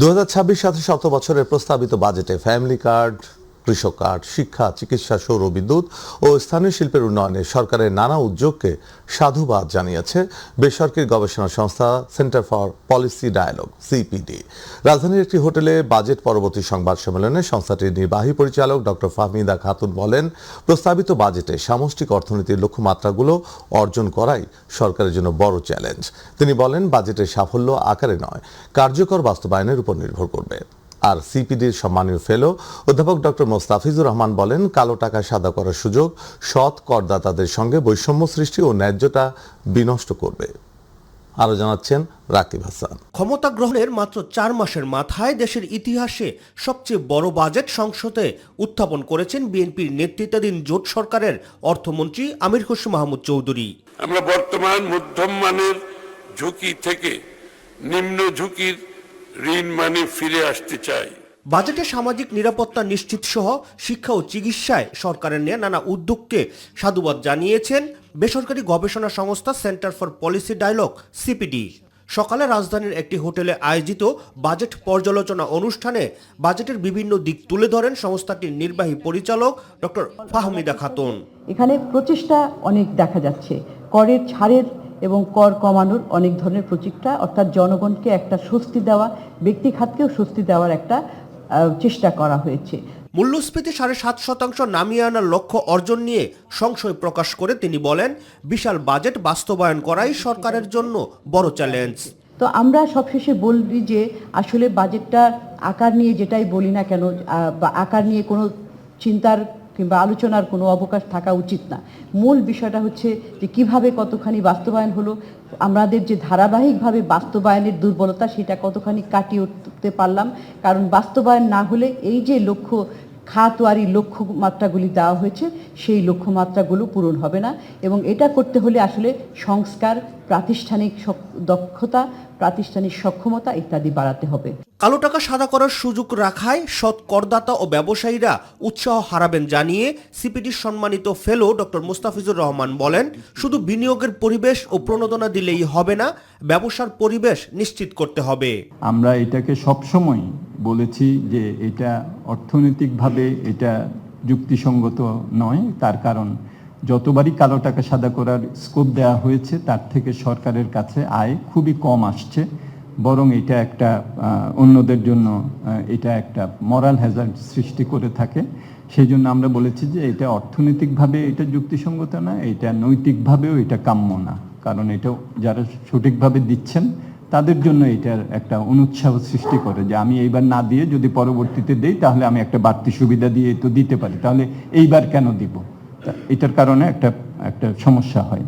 2026-27 বছরের প্রস্তাবিত বাজেটে ফ্যামিলি কার্ড, কৃষক কার্ড, শিক্ষা, চিকিৎসা, সৌর বিদ্যুৎ ও স্থানীয় শিল্পের উন্নয়নে সরকারের নানা উদ্যোগকে সাধুবাদ জানিয়েছে বেসরকারি গবেষণা সংস্থা Centre for Policy Dialogue CPD. রাজধানীর একটি হোটেলে বাজেট পরবর্তী সংবাদ সম্মেলনে সংস্থাটির নির্বাহী পরিচালক ডক্টর ফাহমিদা খাতুন বলেন, প্রস্তাবিত বাজেটে সামষ্টিক অর্থনীতির লক্ষ্যমাত্রাগুলো অর্জন করাই সরকারের জন্য বড় চ্যালেঞ্জ। তিনি বলেন, বাজেটের সাফল্য আকারে নয়, কার্যকর বাস্তবায়নের উপর নির্ভর করবে। আর সিপিডির সম্মানীয় ফেলো অধ্যাপক ডক্টর মোস্তাফিজুর রহমান বলেন, কালো টাকা সাদা করার সুযোগ সৎ করদাতাদের সঙ্গে বৈষম্য সৃষ্টি ও ন্যায্যতা বিনষ্ট করবে। আরো জানাচ্ছেন রাকিব হাসান। ক্ষমতা গ্রহণের মাত্র 4 মাসের মাথায় দেশের ইতিহাসে সবচেয়ে বড় বাজেট সংসদে উত্থাপন করেছেন বিএনপির নেতৃত্বাধীন জোট সরকারের অর্থমন্ত্রী আমির খসরু মাহমুদ চৌধুরী। আমরা বর্তমান মধ্যম মানের ঝুঁকি থেকে নিম্ন ঝুঁকির ঋণ মানে ফিরে আসতে চাই। বাজেটে সামাজিক নিরাপত্তা নিশ্চিত সহ শিক্ষা ও চিকিৎসায় সরকারের নেয়া নানা উদ্যোগকে সাধুবাদ জানিয়েছেন বেসরকারি গবেষণা সংস্থা Centre for Policy Dialogue CPD. সকালে রাজধানীর একটি হোটেলে আয়োজিত বাজেট পর্যালোচনা অনুষ্ঠানে বাজেটের বিভিন্ন দিক তুলে ধরেন সংস্থাটির নির্বাহী পরিচালক ডক্টর ফাহমিদা খাতুন। এখানে প্রচেষ্টা অনেক দেখা যাচ্ছে, করের ছাড়ের এবং কর কমানোর অনেক ধরনের প্রচেষ্টা, অর্থাৎ জনগণকে একটা স্বস্তি দেওয়া, ব্যক্তি খাতকেও স্বস্তি দেওয়ার একটা চেষ্টা করা হয়েছে। মূল্যস্ফীতি 7.5% নামিয়ে আনার লক্ষ্য অর্জন নিয়ে সংশয় প্রকাশ করে তিনি বলেন, বিশাল বাজেট বাস্তবায়ন করাই সরকারের জন্য বড় চ্যালেঞ্জ। তো আমরা সবশেষে বলি যে আসলে বাজেটটার আকার নিয়ে যেটাই বলি না কেন, আকার নিয়ে কোনো চিন্তার কিংবা আলোচনার কোনো অবকাশ থাকা উচিত না। মূল বিষয়টা হচ্ছে যে কিভাবে কতখানি বাস্তবায়ন হলো, আমাদের যে ধারাবাহিকভাবে বাস্তবায়নের দুর্বলতা সেটা কতখানি কাটিয়ে উঠতে পারলাম। কারণ বাস্তবায়ন না হলে এই যে লক্ষ্য খাতওয়ারি লক্ষ্যমাত্রাগুলি দেওয়া হয়েছে সেই লক্ষ্যমাত্রাগুলো পূরণ হবে না, এবং এটা করতে হলে আসলে সংস্কার, প্রাতিষ্ঠানিক দক্ষতা, প্রাতিষ্ঠানিক সক্ষমতা ইত্যাদি বাড়াতে হবে। কালো টাকা সাদা করার সুযোগ রাখায় সৎ করদাতা ও ব্যবসায়ীরা উৎসাহ হারাবেন জানিয়ে সিপিডির সম্মানিত ফেলো ডক্টর মোস্তাফিজুর রহমান বলেন, শুধু বিনিয়োগের পরিবেশ ও প্রণোদনা দিলেই হবে না, ব্যবসার পরিবেশ নিশ্চিত করতে হবে। আমরা এটাকে সবসময় বলেছি যে এটা অর্থনৈতিকভাবে এটা যুক্তিসঙ্গত নয়। তার কারণ যতবারই কালো টাকা সাদা করার স্কোপ দেওয়া হয়েছে তার থেকে সরকারের কাছে আয় খুবই কম আসছে, বরং এটা একটা অন্যদের জন্য এটা একটা মরাল হ্যাজার্ড সৃষ্টি করে থাকে। সেই জন্য আমরা বলেছি যে এটা অর্থনৈতিকভাবে এটা যুক্তিসঙ্গত না, এটা নৈতিকভাবেও এটা কাম্য না। কারণ এটা যারা সঠিকভাবে দিচ্ছেন তাদের জন্য এটার একটা অনুৎসাহ সৃষ্টি করে যে আমি এইবার না দিয়ে যদি পরবর্তীতে দেই তাহলে আমি একটা বাড়তি সুবিধা দিয়ে তো দিতে পারি, তাহলে এইবার কেন দিব, এটার কারণে একটা সমস্যা হয়।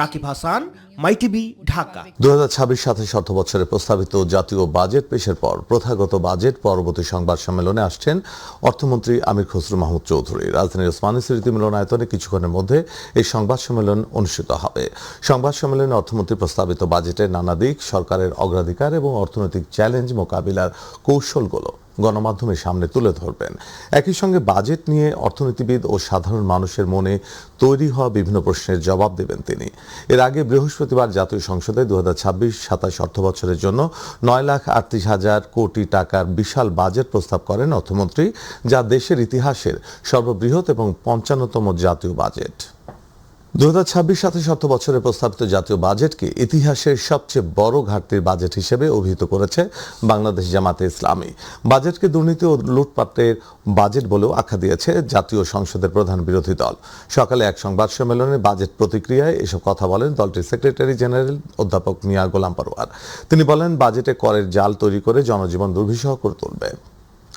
রাকিব হাসান, মাই টিভি, ঢাকা। 2026-27 অর্থবছরে প্রস্তাবিত জাতীয় বাজেট পেশের পর প্রথাগত বাজেট পরবর্তী সংবাদ সম্মেলনে আসছেন অর্থমন্ত্রী আমির খসরু মাহমুদ চৌধুরী। রাজধানীর ওসমানী স্মৃতি মিলনায়তনে কিছুক্ষণের মধ্যে এই সংবাদ সম্মেলন অনুষ্ঠিত হবে। সংবাদ সম্মেলনে অর্থমন্ত্রী প্রস্তাবিত বাজেটের নানা দিক, সরকারের অগ্রাধিকার এবং অর্থনৈতিক চ্যালেঞ্জ মোকাবিলার কৌশলগুলো গণমাধ্যমের সামনে তুলে ধরবেন। একই সঙ্গে বাজেট নিয়ে অর্থনীতিবিদ ও সাধারণ মানুষের মনে তৈরি হওয়া বিভিন্ন প্রশ্নের জবাব দেবেন তিনি। এর আগে বৃহস্পতিবার জাতীয় সংসদে 2026-27 অর্থবছরের জন্য 9,38,000 কোটি টাকার বিশাল বাজেট প্রস্তাব করেন অর্থমন্ত্রী, যা দেশের ইতিহাসের সর্ববৃহৎ এবং 55তম জাতীয় বাজেট। 2026-27 অর্থবছরে প্রস্তাবিত জাতীয় বাজেটকে ইতিহাসের সবচেয়ে বড় ঘাটতির বাজেট হিসেবে অভিহিত করেছে বাংলাদেশ জামাতে ইসলামী। বাজেটকে দুর্নীতি ও লুটপাটের বাজেট বলেও আখ্যা দিয়েছে জাতীয় সংসদের প্রধান বিরোধী দল। সকালে এক সংবাদ সম্মেলনে বাজেট প্রতিক্রিয়ায় এসব কথা বলেন দলটির সেক্রেটারি জেনারেল অধ্যাপক মিয়া গোলাম পরোয়ার। তিনি বলেন, বাজেটে করের জাল তৈরি করে জনজীবন দুর্বিষহ করে তুলবে।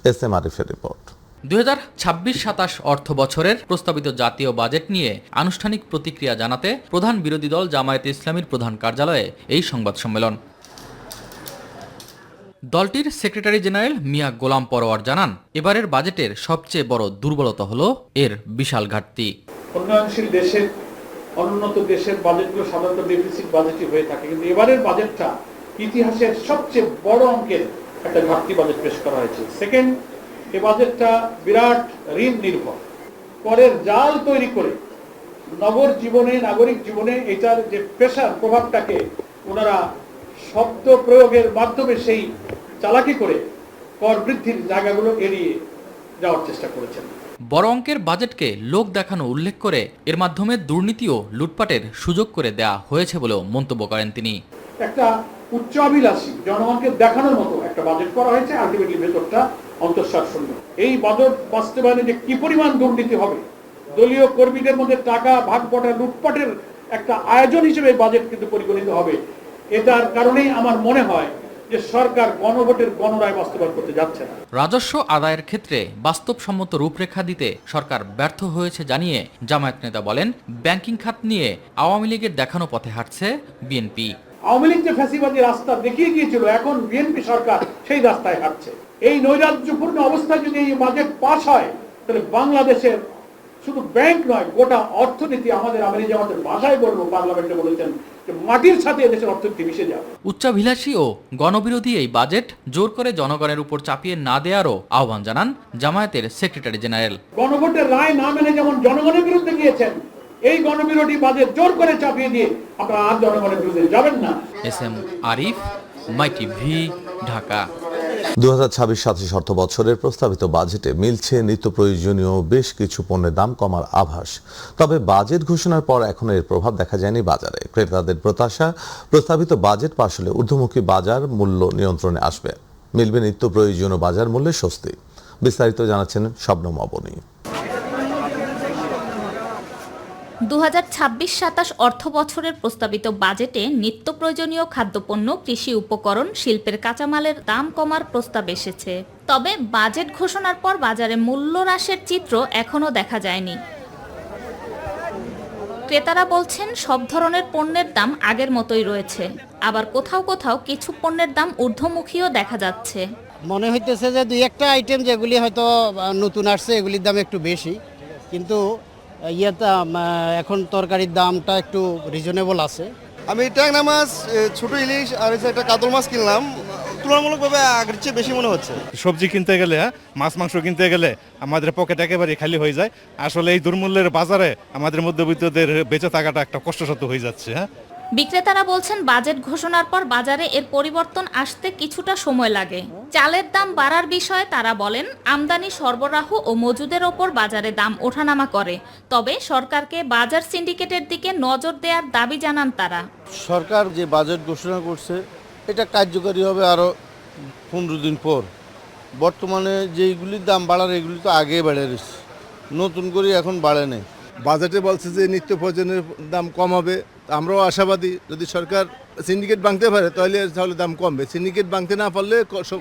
এস এম আরিফের রিপোর্ট। 2026-27 অর্থ বছরের প্রস্তাবিত জাতীয় বাজেট নিয়ে আনুষ্ঠানিক প্রতিক্রিয়া জানাতে প্রধান বিরোধী দল জামায়াতে ইসলামীর প্রধান কার্যালয়ে এই সংবাদ সম্মেলন। দলটির সেক্রেটারি জেনারেল মিয়া গোলাম পরোয়ার জানান, এবারের বাজেটের সবচেয়ে বড় দুর্বলতা হলো এর বিশাল ঘাটতি। উন্নয়নশীল দেশের, অনুন্নত দেশের বাজেটগুলো সাধারণত ডেফিসিট বাজেটই হয়ে থাকে, কিন্তু এবারের বাজেটটা ইতিহাসের সবচেয়ে বড় অঙ্কের একটা ঘাটতি বাজেট পেশ করা হয়েছে। সেকেন্ড, এই বাজেটটা বিরাট ঋণ নির্ভর, করের জাল তৈরি করে নাগরিক জীবনে এটার যে প্রেশার প্রভাবটাকে ওনারা শব্দ প্রয়োগের মাধ্যমে সেই চালাকি করে কর বৃদ্ধির জায়গাগুলো এড়িয়ে যাওয়ার চেষ্টা করেছেন। বড় অঙ্কের বাজেটকে লোক দেখানো উল্লেখ করে এর মাধ্যমে দুর্নীতি ও লুটপাটের সুযোগ করে দেয়া হয়েছে বলেও মন্তব্য করেন তিনি। একটা উচ্চাভিলাষী জনগণকে দেখানোর মতো একটা বাজেট করা হয়েছে, আলটিমেটলি ভেতরটা অন্তঃসার শূন্য। এই বাজেট বাস্তবায়নে যে কি পরিমাণ দুর্নীতি হবে, দলীয় কর্মীদের মধ্যে টাকা ভাগ বটা লুটপাটের একটা আয়োজন হিসেবে বাজেট কিন্তু পরিগণিত হবে। এটার কারণেই আমার মনে হয় যে সরকার গণভোটের গণরায় বাস্তবায়ন করতে যাচ্ছে না। রাজস্ব আদায়ের ক্ষেত্রে বাস্তবসম্মত রূপরেখা দিতে সরকার ব্যর্থ হয়েছে জানিয়ে জামায়াত নেতা বলেন, ব্যাংকিং খাত নিয়ে আওয়ামী লীগের দেখানো পথে হাঁটছে বিএনপি। আওয়ামী লীগ যে ফ্যাসিবাদী রাস্তা দেখিয়ে গিয়েছিল, এখন বিএনপি সরকার সেই রাস্তায় হাঁটছে। এই নৈরাজ্যপূর্ণ অবস্থায় যদি এই বাজেট পাস হয়, তাহলে বাংলাদেশের শুধু ব্যাংক নয়, গোটা অর্থনীতি আমাদের আমাদের ভাষায় বলবো, পার্লামেন্টে বলেছেন যে মাটির সাথে এদেশের অর্থনীতি মিশে যাবে। উচ্চাভিলাষী ও গণবিরোধী এই বাজেট জোর করে জনগণের উপর চাপিয়ে না দেওয়ারও আহ্বান জানান জামায়াতের সেক্রেটারি জেনারেল। গণভোটের রায় না মেনে যেমন জনগণের বিরুদ্ধে গিয়েছেন, এই গণবিরোধী বাজেট জোর করে চাপিয়ে দিয়ে আপনারা আর জনগণের বিরুদ্ধে যাবেন না। এস.এম. আরিফ, মাই টিভি, ঢাকা। 2026-27 অর্থ বছরের প্রস্তাবিত বাজেটে মিলছে নিত্য প্রয়োজনীয় বেশ কিছু পণ্যের দাম কমার আভাস। তবে বাজেট ঘোষণার পর এখনো এর প্রভাব দেখা যায়নি বাজারে। ক্রেতাদের প্রত্যাশা, প্রস্তাবিত বাজেট পাশ হলে ঊর্ধ্বমুখী বাজার মূল্য নিয়ন্ত্রণে আসবে, মিলবে নিত্য প্রয়োজনীয় বাজার মূল্যে স্বস্তি। বিস্তারিত জানাচ্ছেন শবনম অবনী। 2026-27 অর্থ বছরের প্রস্তাবিত বাজেটে নিত্য প্রয়োজনীয় খাদ্যপণ্য, কৃষি উপকরণ, শিল্পের কাঁচামালের দাম কমার প্রস্তাব এসেছে। তবে বাজেট ঘোষণার পর বাজারে মূল্য হ্রাসের চিত্র এখনও দেখা যায়নি। ক্রেতারা বলছেন সব ধরনের পণ্যের দাম আগের মতোই রয়েছে, আবার কোথাও কোথাও কিছু পণ্যের দাম ঊর্ধ্বমুখীও দেখা যাচ্ছে। মনে হইতেছে যে দুই একটা আইটেম যেগুলি হয়তো নতুন আসছে এগুলির দাম একটু বেশি, কিন্তু এখন তরকারির দামটা একটু রিজনেবল আছে। আমি ট্যাংরা মাছ, ছোট ইলিশ আর একটা কাতল মাছ কিনলাম, তুলনামূলকভাবে আগের চেয়ে বেশি মনে হচ্ছে। সবজি কিনতে গেলে, মাছ মাংস কিনতে গেলে আমাদের পকেট একেবারে খালি হয়ে যায়। আসলে এই দুর্মূল্যের বাজারে আমাদের মধ্যবিত্তদের বেঁচে থাকাটা একটা কষ্টসাধ্য হয়ে যাচ্ছে। বিক্রেতারা বলছেন বাজেট ঘোষণার পর বাজারে এর পরিবর্তন আসতে কিছুটা সময় লাগে। চালের দাম বাড়ার বিষয়ে তারা বলেন, আমদানি, সরবরাহ ও মজুদের ওপর বাজারে দাম ওঠানামা করে। তবে সরকারকে বাজার সিন্ডিকেটের দিকে নজর দেওয়ার দাবি জানান তারা। সরকার যে বাজেট ঘোষণা করছে এটা কার্যকরী হবে আরও 15 দিন পর। বর্তমানে যেইগুলির দাম বাড়ার এগুলি তো আগেই বেড়ে রয়েছে, নতুন করে এখন বাড়ে নেই। বাজেটে বলছে যে নিত্য প্রয়োজনের দাম কম হবে, আমরাও আশাবাদী। যদি সরকার সিন্ডিকেট ভাঙতে পারে তাহলে দাম কমবে। সিন্ডিকেট ভাঙতে না পারলে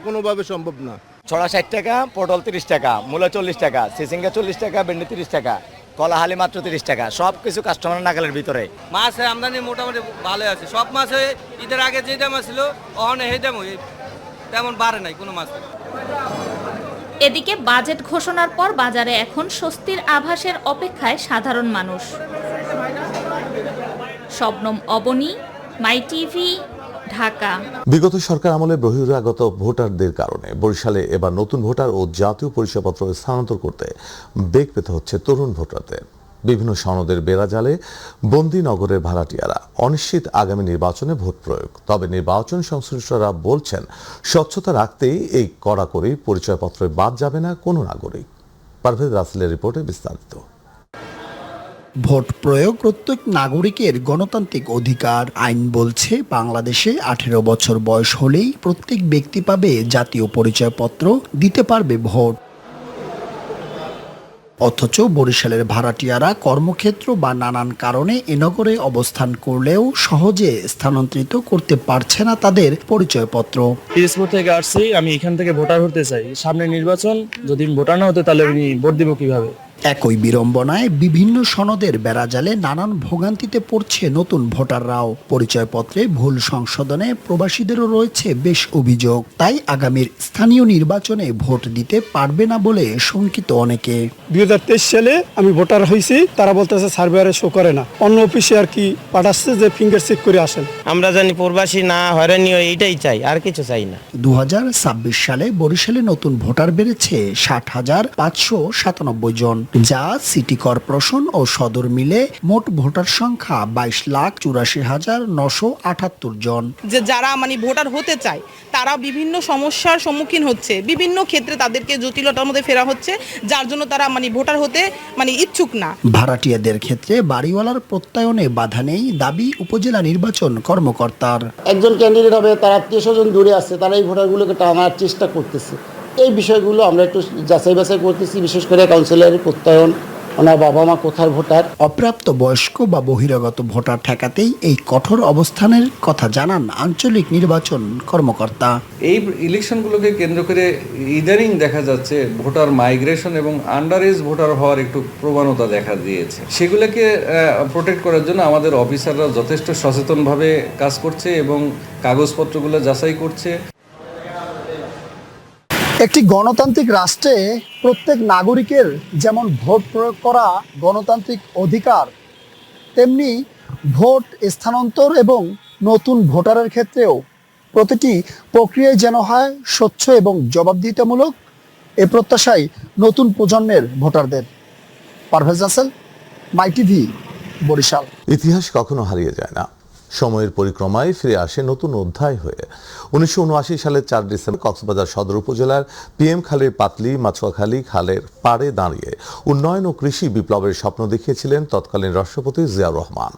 কোনোভাবে সম্ভব না। ছড়া 60 টাকা, পটল 30 টাকা, মূলা 40 টাকা, সিসিঙ্গা 40 টাকা, ভেন্ডি 30 টাকা, কলাহালি মাত্র 30 টাকা। সব কিছু কাস্টমার নাগালের ভিতরে। মাছের আমদানি মোটামুটি ভালো আছে। সব মাছে ঈদের আগে যে দাম ছিল ওখানে সেই দাম তেমন বাড়ে নাই কোনো মাছ। এদিকে বাজেট ঘোষণার পর বাজারে এখন স্বস্তির আভাসের অপেক্ষায় সাধারণ মানুষ। শবনম অবনী, মাই টিভি, ঢাকা। বিগত সরকার আমলে বহিরাগত ভোটারদের কারণে বরিশালে এবার নতুন ভোটার ও জাতীয় পরিচয়পত্র স্থানান্তর করতে বেগ পেতে হচ্ছে তরুণ ভোটারদের। বিভিন্ন সনদের বেড়াজালে বন্দী নগরের ভাড়াটিয়ারা অনিশ্চিত আগামী নির্বাচনে ভোট প্রয়োগ। তবে নির্বাচন সংশ্লিষ্টরা বলছেন স্বচ্ছতা রাখতেই এই কড়াকড়ি পরিচয়পত্রে বাদ যাবে না কোনো নাগরিক। পারভেজ রাসেলের রিপোর্টে বিস্তারিত। ভোট প্রয়োগ প্রত্যেক নাগরিকের গণতান্ত্রিক অধিকার। আইন বলছে বাংলাদেশে 18 বছর বয়স হলেই প্রত্যেক ব্যক্তি পাবে জাতীয় পরিচয়পত্র, দিতে পারবে ভোট। অথচ বরিশালের ভাড়াটিয়ারা কর্মক্ষেত্র বা নানান কারণে এ নগরে অবস্থান করলেও সহজে স্থানান্তরিত করতে পারছে না তাদের পরিচয়পত্র। পিরোজপুর থেকে আসছি, আমি এখান থেকে ভোটার হতে চাই। সামনে নির্বাচন, যদি ভোটার না হতে তাহলে আমি ভোট দিব কিভাবে? একই বিড়ম্বনায় বিভিন্ন সনদের বেড়াজালে নানান ভোগান্তিতে পড়ছে নতুন ভোটাররাও। পরিচয়পত্রে ভুল সংশোধনে প্রবাসীদেরও রয়েছে বেশ অভিযোগ। তাই আগামীর স্থানীয় নির্বাচনে ভোট দিতে পারবে না বলে শঙ্কিত অনেকে। 2023 সালে আমি ভোটার হয়েছি, তারা বলতেছে সার্ভেয়ারে শো করে না, অন্য অফিসে আর কি পাঠাচ্ছে যে ফিঙ্গার চেক করে আসেন। আমরা জানি প্রবাসী না হয়রানিও, এইটাই চাই, আর কিছু চাই না। 2026 সালে বরিশালে নতুন ভোটার বেড়েছে 60,597 জন। যা সিটি কর্পোরেশন ও সদর মিলে মোট ভোটার সংখ্যা 22,84,978 জন। যে যারা ভোটার হতে চায় তারা বিভিন্ন সমস্যার সম্মুখীন হচ্ছে, বিভিন্ন ক্ষেত্রে তাদেরকে জটিলতার মধ্যে ফেরা হচ্ছে, যার জন্য তারা ভোটার হতে ইচ্ছুক না। ভাড়াটিয়াদের ক্ষেত্রে বাড়িওয়ালার প্রত্যয়নে বাধা নেই দাবি উপজেলা নির্বাচন কর্মকর্তার। একজন ক্যান্ডিডেট হবে, তার আত্মীয়স্বজন দূরে আছে, তারা এই ভোটারগুলোকে টানার চেষ্টা করতেছে। এই বিষয়গুলো আমরা একটু যাচাই বাছাই করতেছি, বিশেষ করে কাউন্সিলরের প্রত্যয়ন, ওনার বাবা মা কোথার ভোটার। অপ্রাপ্ত বয়স্ক বা বহিরাগত ভোটার ঠেকাতেই এই কঠোর অবস্থানের কথা জানান আঞ্চলিক নির্বাচন কর্মকর্তা। এই ইলেকশনগুলোকে কেন্দ্র করে ইদানিং দেখা যাচ্ছে ভোটার মাইগ্রেশন এবং আন্ডার এজ ভোটার হওয়ার একটু প্রবণতা দেখা দিয়েছে। সেগুলোকে প্রোটেক্ট করার জন্য আমাদের অফিসাররা যথেষ্ট সচেতনভাবে কাজ করছে এবং কাগজপত্রগুলো যাচাই করছে। একটি গণতান্ত্রিক রাষ্ট্রে প্রত্যেক নাগরিকের যেমন ভোট প্রয়োগ করা গণতান্ত্রিক অধিকার, তেমনি ভোট স্থানান্তর এবং নতুন ভোটারের ক্ষেত্রেও প্রতিটি প্রক্রিয়ায় যেন হয় স্বচ্ছ এবং জবাবদিহিতামূলক, এ প্রত্যাশাই নতুন প্রজন্মের ভোটারদের। পারভেজ রাসেল, মাই টিভি, বরিশাল। ইতিহাস কখনো হারিয়ে যায় না, সময়ের পরিক্রমায় ফিরে আসে নতুন অধ্যায় হয়ে। 1979 সালের 4 ডিসেম্বর কক্সবাজার সদর উপজেলার পিএম খালের পাতলি মাছুয়াখালী খালের পাড়ে দাঁড়িয়ে উন্নয়ন ও কৃষি বিপ্লবের স্বপ্ন দেখিয়েছিলেন তৎকালীন রাষ্ট্রপতি জিয়াউর রহমান।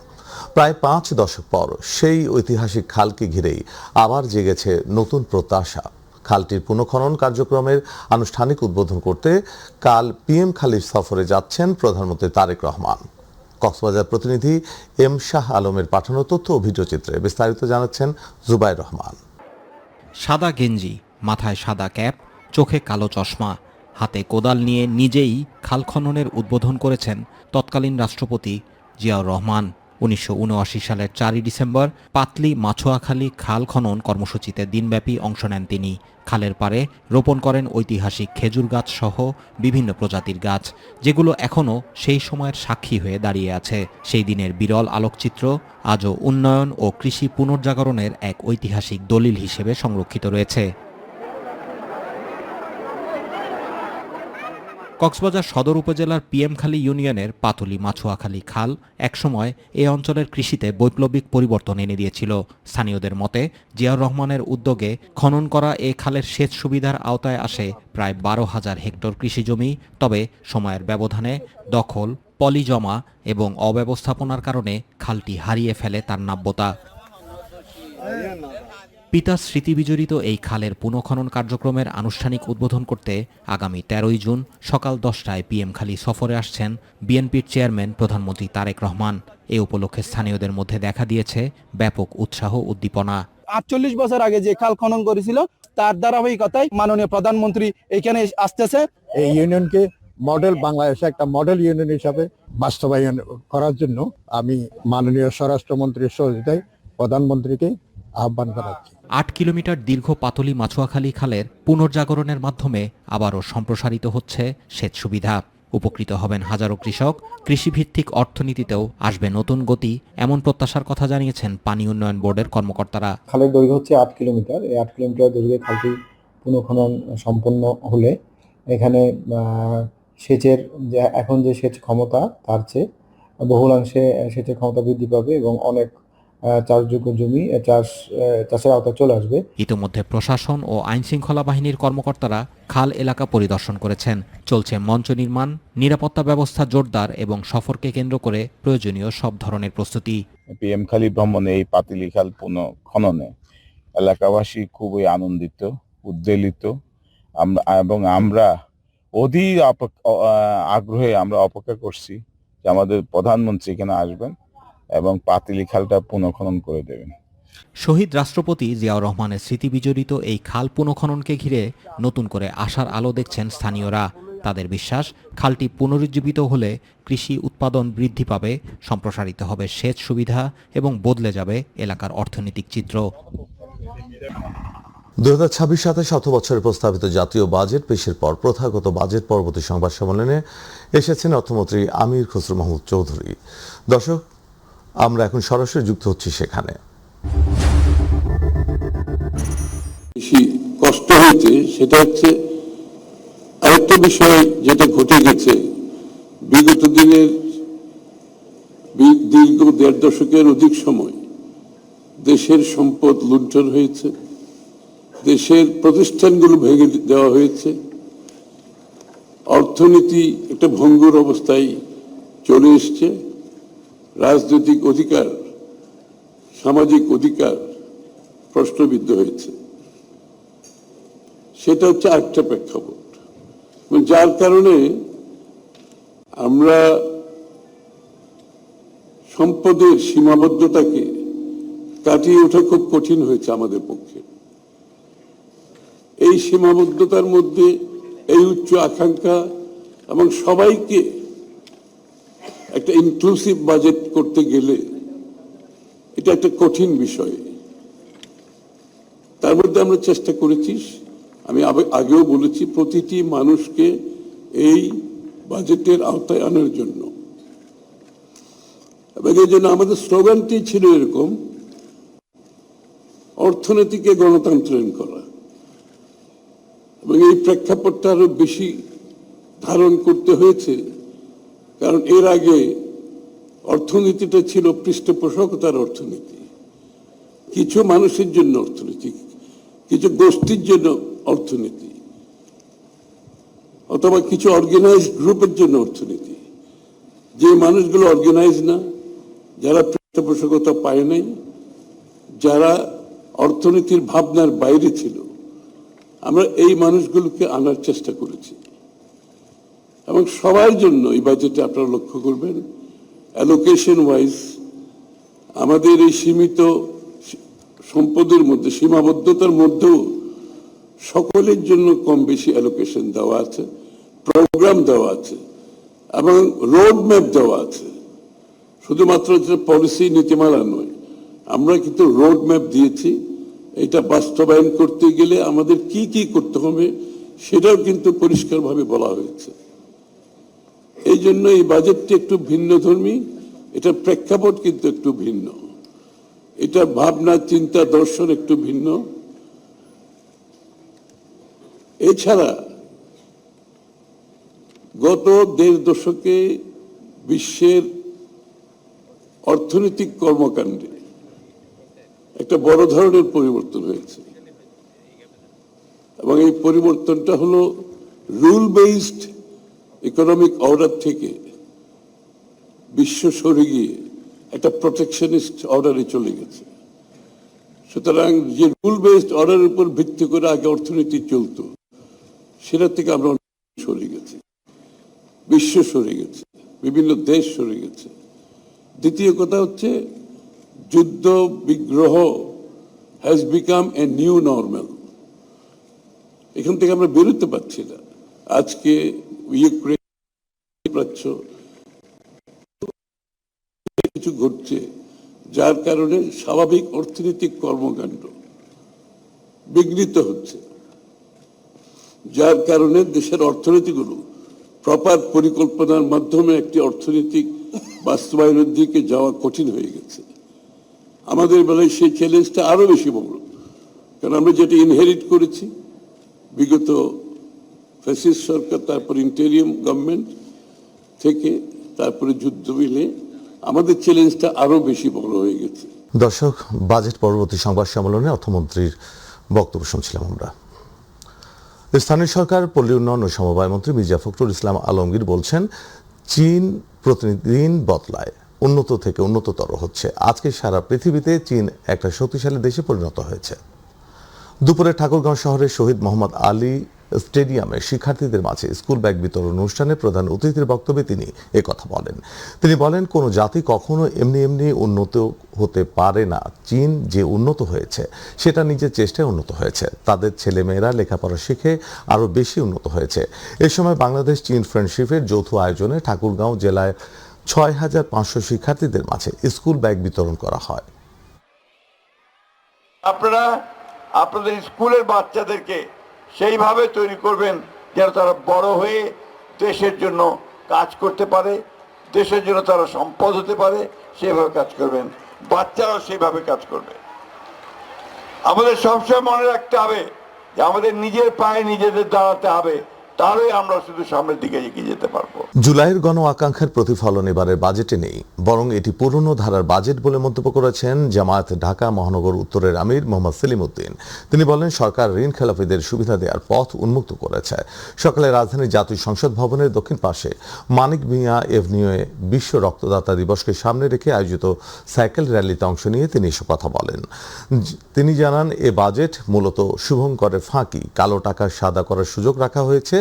প্রায় 5 দশক পর সেই ঐতিহাসিক খালকে ঘিরেই আবার জেগেছে নতুন প্রত্যাশা। খালটির পুনঃখনন কার্যক্রমের আনুষ্ঠানিক উদ্বোধন করতে কাল পিএম খালি সফরে যাচ্ছেন প্রধানমন্ত্রী তারেক রহমান। কক্সবাজার প্রতিনিধি এম শাহ আলমের পাঠানো তথ্য ও ভিডিওচিত্রে বিস্তারিত জানাচ্ছেন জুবাইর রহমান। সাদা গেঞ্জি, মাথায় সাদা ক্যাপ, চোখে কালো চশমা, হাতে কোদাল নিয়ে নিজেই খাল খননের উদ্বোধন করেছেন তৎকালীন রাষ্ট্রপতি জিয়াউর রহমান। 1979 সালের 4 ডিসেম্বর পাতলি মাছুয়াখালী খাল খনন কর্মসূচিতে দিনব্যাপী অংশ নেন তিনি। খালের পাড়ে রোপণ করেন ঐতিহাসিক খেজুর গাছ সহ বিভিন্ন প্রজাতির গাছ, যেগুলো এখনও সেই সময়ের সাক্ষী হয়ে দাঁড়িয়ে আছে। সেই দিনের বিরল আলোকচিত্র আজও উন্নয়ন ও কৃষি পুনর্জাগরণের এক ঐতিহাসিক দলিল হিসেবে সংরক্ষিত রয়েছে। কক্সবাজার সদর উপজেলার পিএমখালী ইউনিয়নের পাতলি মাছুয়াখালী খাল একসময় এ অঞ্চলের কৃষিতে বৈপ্লবিক পরিবর্তন এনে দিয়েছিল। স্থানীয়দের মতে জিয়াউর রহমানের উদ্যোগে খনন করা এ খালের সেচ সুবিধার আওতায় আসে প্রায় 12,000 হেক্টর কৃষিজমি। তবে সময়ের ব্যবধানে দখল, পলি জমা এবং অব্যবস্থাপনার কারণে খালটি হারিয়ে ফেলে তার নাব্যতা। পিতার স্মৃতিবিজড়িত এই খালের পুনঃখনন কার্যক্রমের আনুষ্ঠানিক উদ্বোধন করতে আগামী 13 জুন সকাল 10টায় পিএমখালী সফরে আসছেন বিএনপির চেয়ারম্যান প্রধানমন্ত্রী তারেক রহমান। এ উপলক্ষে স্থানীয়দের মধ্যে দেখা দিয়েছে ব্যাপক উৎসাহ উদ্দীপনা। 48 বছর আগে যে খাল খনন করেছিল তার ধারাবাহিকতায় মাননীয় প্রধানমন্ত্রী এখানে আসতেছে। এই ইউনিয়নকে মডেল বাংলাদেশে একটা মডেল ইউনিয়ন হিসাবে বাস্তবায়ন করার জন্য আমি মাননীয় স্বরাষ্ট্রমন্ত্রীর সহযোগিতায় প্রধানমন্ত্রীকে আহ্বান করাচ্ছি। 8 কিলোমিটার দীর্ঘ পাতলি মাছুয়াখালী খালের পুনর্জাগরণের মাধ্যমে আবারও সম্প্রসারিত হচ্ছে সেচ সুবিধা। উপকৃত হবেন হাজারো কৃষক, কৃষিভিত্তিক অর্থনীতিতেও আসবে নতুন গতি, এমন প্রত্যাশার কথা জানিয়েছেন পানি উন্নয়ন বোর্ডের কর্মকর্তারা। খালের দৈর্ঘ্য হচ্ছে 8 কিলোমিটার। এই 8 কিলোমিটার দৈর্ঘ্যে খালটি পুনঃখনন সম্পন্ন হলে এখানে সেচের এখন যে সেচ ক্ষমতা তার চেয়ে বহুলাংশে সেচের ক্ষমতা বৃদ্ধি পাবে এবং অনেক চাষযোগ্য জমি চাষের আওতায় চলে আসবে। ইতিমধ্যে প্রশাসন ও আইনশৃঙ্খলা বাহিনীর কর্মকর্তারা খাল এলাকা পরিদর্শন করেছেন। চলছে মঞ্চ নির্মাণ, নিরাপত্তা ব্যবস্থা জোরদার এবং সফরকে কেন্দ্র করে প্রয়োজনীয় সব ধরনের প্রস্তুতি। পিএমখালী ভ্রমণে এই পাতিলি খাল পুনঃখননে এলাকাবাসী খুবই আনন্দিত, উদ্বেলিত এবং আমরা অধীর আগ্রহে আমরা অপেক্ষা করছি যে আমাদের প্রধানমন্ত্রী এখানে আসবেন এবং পাতিলি খালটা পুনঃখনন করে দেবেন। শহীদ রাষ্ট্রপতি জিয়াউর রহমানের স্মৃতিবিজড়িত এই খাল পুনঃখননকে ঘিরে নতুন করে আশার আলো দেখছেন স্থানীয়রা। তাদের বিশ্বাস, খালটি পুনরুজ্জীবিত হলে কৃষি উৎপাদন বৃদ্ধি পাবে, সম্প্রসারিত হবে সেচ সুবিধা এবং বদলে যাবে এলাকার অর্থনৈতিক চিত্র। 2026-27 অর্থ বছরের প্রস্তাবিত জাতীয় বাজেট পেশের পর প্রথাগত বাজেট পরবর্তী সংবাদ সম্মেলনে এসেছেন অর্থমন্ত্রী আমির খসরু মাহমুদ চৌধুরী। দর্শক, আমরা এখন সরাসরি যুক্ত হচ্ছি সেখানে। বেশি কষ্ট হয়েছে সেটা হচ্ছে আরেকটা বিষয় যেটা ঘটে গেছে বিগত দিনের দীর্ঘ ১.৫ দশকের অধিক সময় দেশের সম্পদ লুণ্ঠন হয়েছে, দেশের প্রতিষ্ঠানগুলো ভেঙে দেওয়া হয়েছে, অর্থনীতি একটা ভঙ্গুর অবস্থায় চলে এসছে, রাজনৈতিক অধিকার, সামাজিক অধিকার প্রশ্নবিদ্ধ হয়েছে। সেটা হচ্ছে আরেকটা প্রেক্ষাপট, যার কারণে আমরা সম্পদের সীমাবদ্ধতাকে কাটিয়ে ওঠা খুব কঠিন হয়েছে আমাদের পক্ষে। এই সীমাবদ্ধতার মধ্যে এই উচ্চ আকাঙ্ক্ষা এবং সবাইকে একটা ইনক্লুসিভ বাজেট করতে গেলে এটা একটা কঠিন বিষয়। তার মধ্যে আমরা চেষ্টা করেছি, আমি আগেও বলেছি, প্রতিটি মানুষকে এই বাজেটের আওতায় আনার জন্য। এবং এই জন্য আমাদের স্লোগানটি ছিল এরকম, অর্থনীতিকে গণতন্ত্রায়ন করা। এবং এই প্রেক্ষাপটটা আরো বেশি ধারণ করতে হয়েছে, কারণ এর আগে অর্থনীতিটা ছিল পৃষ্ঠপোষকতার অর্থনীতি, কিছু মানুষের জন্য অর্থনীতি, কিছু গোষ্ঠীর জন্য অর্থনীতি, অথবা কিছু অর্গানাইজড গ্রুপের জন্য অর্থনীতি। যে মানুষগুলো অর্গানাইজ না, যারা পৃষ্ঠপোষকতা পায় নাই, যারা অর্থনীতির ভাবনার বাইরে ছিল, আমরা এই মানুষগুলোকে আনার চেষ্টা করেছি। এবং সবার জন্য এই বাজেটে আপনারা লক্ষ্য করবেন, অ্যালোকেশন ওয়াইজ আমাদের এই সীমিত সম্পদের মধ্যে, সীমাবদ্ধতার মধ্যেও সকলের জন্য কম বেশি অ্যালোকেশন দেওয়া আছে, প্রোগ্রাম দেওয়া আছে এবং রোড ম্যাপ দেওয়া আছে। শুধুমাত্র যেটা পলিসি নীতিমালা নয়, আমরা কিন্তু রোড ম্যাপ দিয়েছি। এটা বাস্তবায়ন করতে গেলে আমাদের কি কি করতে হবে সেটাও কিন্তু পরিষ্কারভাবে বলা হয়েছে। এই জন্য এই বাজেটটি একটু ভিন্নধর্মী, এটা প্রেক্ষাপট কিন্তু একটু ভিন্ন, এটা ভাবনা চিন্তা দর্শন একটু ভিন্ন। এছাড়া গত ১.৫ দশকে বিশ্বের অর্থনৈতিক কর্মকাণ্ডে একটা বড় ধরনের পরিবর্তন হয়েছে এবং এই পরিবর্তনটা হলো রুল বেসড ইকোনমিক অর্ডার থেকে বিশ্ব সরে গিয়ে একটা প্রোটেকশনিস্ট অর্ডারে চলে গেছে। সুতরাং যে রুল বেসড অর্ডারের উপর ভিত্তি করে আগে অর্থনীতি চলতো, সেটা থেকে আমরা সরে গেছি, বিশ্ব সরে গেছে, বিভিন্ন দেশ সরে গেছে। দ্বিতীয় কথা হচ্ছে, যুদ্ধ বিগ্রহ has become a new normal. এখান থেকে আমরা বেরোতে পারছি না। আজকে ইউক্রেন প্রাচ্য কিছু ঘটছে, যার কারণে স্বাভাবিক অর্থনৈতিক কর্মকাণ্ড বিঘ্নিত হচ্ছে, যার কারণে দেশের অর্থনীতিগুলো প্রপার পরিকল্পনার মাধ্যমে একটি অর্থনৈতিক বাস্তবায়নের দিকে যাওয়া কঠিন হয়ে গেছে। আমাদের বেলায় সেই চ্যালেঞ্জটা আরো বেশি বড়, কারণ আমরা যেটা ইনহেরিট করেছি বিগত ফ্যাসিস্ট সরকার, তারপর ইন্টেরিয়াম গভর্নমেন্ট থেকে, তারপরে যুদ্ধ মিলে আমাদের চ্যালেঞ্জটা আরো বেশি বড় হয়ে গেছে। দর্শক, বাজেট পরবর্তী সংবাদ সম্মেলনে অর্থমন্ত্রীর বক্তব্য শুনছিলাম আমরা। স্থানীয় সরকার, পল্লী উন্নয়ন ও সমবায় মন্ত্রী মির্জা ফখরুল ইসলাম আলমগীর বলছেন, চীন প্রতিদিন বদলায়, উন্নত থেকে উন্নততর হচ্ছে। আজকে সারা পৃথিবীতে চীন একটা শক্তিশালী দেশে পরিণত হয়েছে। দুপুরে ঠাকুরগাঁও শহরের শহীদ মোহাম্মদ আলী স্টেডিয়ামে শিক্ষার্থীদের মাঝে স্কুল ব্যাগ বিতরণ অনুষ্ঠানে প্রধান অতিথির বক্তব্যে তিনি একথা বলেন। তিনি বলেন, কোনো জাতি কখনো এমনি এমনি উন্নত হতে পারে না। চীন যে উন্নত হয়েছে সেটা নিজের চেষ্টায় উন্নত হয়েছে। তাদের ছেলেমেয়েরা লেখাপড়া শিখে আরও বেশি উন্নত হয়েছে। এ সময় বাংলাদেশ চীন ফ্রেন্ডশিপের যৌথ আয়োজনে ঠাকুরগাঁও জেলায় ৬,৫০০ শিক্ষার্থীদের মাঝে স্কুল ব্যাগ বিতরণ করা হয়। আপনারা আপনাদের স্কুলের বাচ্চাদেরকে সেইভাবে তৈরি করবেন যেন তারা বড় হয়ে দেশের জন্য কাজ করতে পারে, দেশের জন্য তারা সম্পদ হতে পারে, সেভাবে কাজ করবেন, বাচ্চারাও সেইভাবে কাজ করবে। আমাদের সবসময় মনে রাখতে হবে যে আমাদের নিজের পায়ে নিজেদের দাঁড়াতে হবে, তাহলেই আমরা শুধু সামনের দিকে এগিয়ে যেতে পারবো। জুলাইয়ের গণ আকাঙ্ক্ষার প্রতিফলন এবারের বাজেটে নেই, বরং এটি পুরনো ধারার বাজেট বলে মন্তব্য করেছেন জামায়াত ঢাকা মহানগর উত্তরের আমির মোহাম্মদ সেলিম উদ্দিন। তিনি বলেন, সরকার ঋণ খেলাপিদের সুবিধা দেওয়ার পথ উন্মুক্ত করেছে। সকালে রাজধানীর জাতীয় সংসদ ভবনের দক্ষিণ পাশে মানিক মিয়া এভিনিউয়ে বিশ্ব রক্তদাতা দিবসকে সামনে রেখে আয়োজিত সাইকেল র্যালিতে অংশ নিয়ে তিনি এসব কথা বলেন। তিনি জানান, এ বাজেট মূলত শুভঙ্করের ফাঁকি, কালো টাকা সাদা করার সুযোগ রাখা হয়েছে,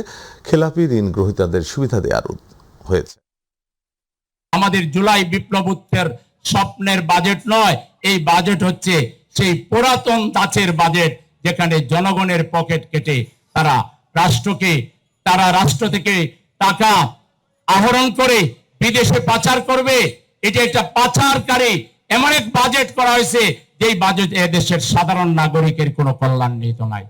খেলাপি ঋণ গ্রহীতাদের সুবিধা দেওয়ার হয়েছে। আমাদের জুলাই বিপ্লবোত্তর স্বপ্নের বাজেট নয়, এই বাজেট হচ্ছে সেই পুরাতন ধাঁচের বাজেট, যেখানে জনগণের পকেট কেটে তারা রাষ্ট্র থেকে টাকা আহরণ করে বিদেশে পাচার করবে। এটা একটা পাচারকারী এমন এক বাজেট করা হয়েছে, যেই বাজেট এদেশের সাধারণ নাগরিকের কোনো কল্যাণ নিহিত নাই।